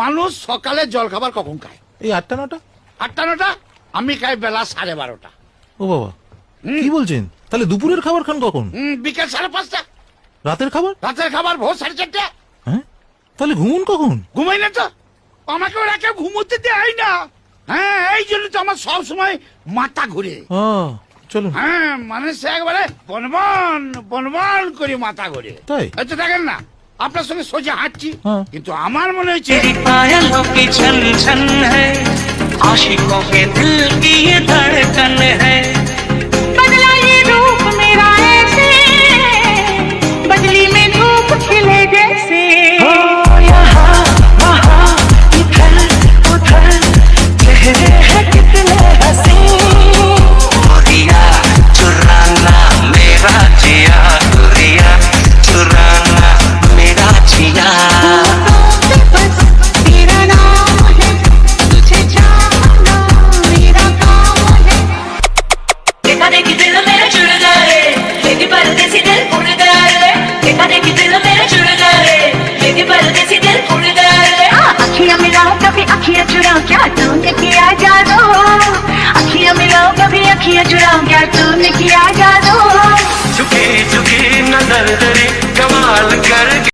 মানুষ সকালে জল খাবার কখন খায়? এই 8টা 9টা। 8টা 9টা? আমি খাই বেলা 12:30টা। ও বাবা, কি বলছেন? তাহলে দুপুরের খাবার খান কখন? বিকেল 5:30টা। রাতের খাবার? রাতের খাবার ভোর 4:30টা। হ্যাঁ, তাহলে ঘুমুন কখন? ঘুমাই না তো, আমাকে ওরা কেউ ঘুমোতে দেয় না। হ্যাঁ, এই জন্য তো আমার সব সময় মাথা ঘুরে। চলুন। হ্যাঁ, মানে সে একবারে বনবন বনবন করে মাথা ঘুরে। তাই? এই তো দেখেন না, আপনার সঙ্গে সোজা হাঁটছি, কিন্তু আমার মনে হচ্ছে पायलों की छन छन है, आशिकों के दिल की ये धड़कन है। बदला ये रूप मेरा ऐसे, बदली में धूप खिले जैसे। यहाँ वहाँ इधर उधर चेहरे हैं कितने हंसी। गोरिया चुराना मेरा जिया, गोरिया चुराना मेरा जिया। बस तेरा नाम है, तुझे जानना मेरा काम है। देखा देखी दिल मेरा जुड़ गए, लेकिन परदेसी दिल उड़ गए। देखा देखी दिल मेरा जुड़ गए, लेकिन परदेसी दिल उड़ गए। अखियां मिलाओ कभी अखियां चुराओ, क्या तूने किया जादू। अखियां मिलाओ कभी अखियां चुराओ, क्या तूने किया जादू। झुके झुके नजर तेरी कमाल कर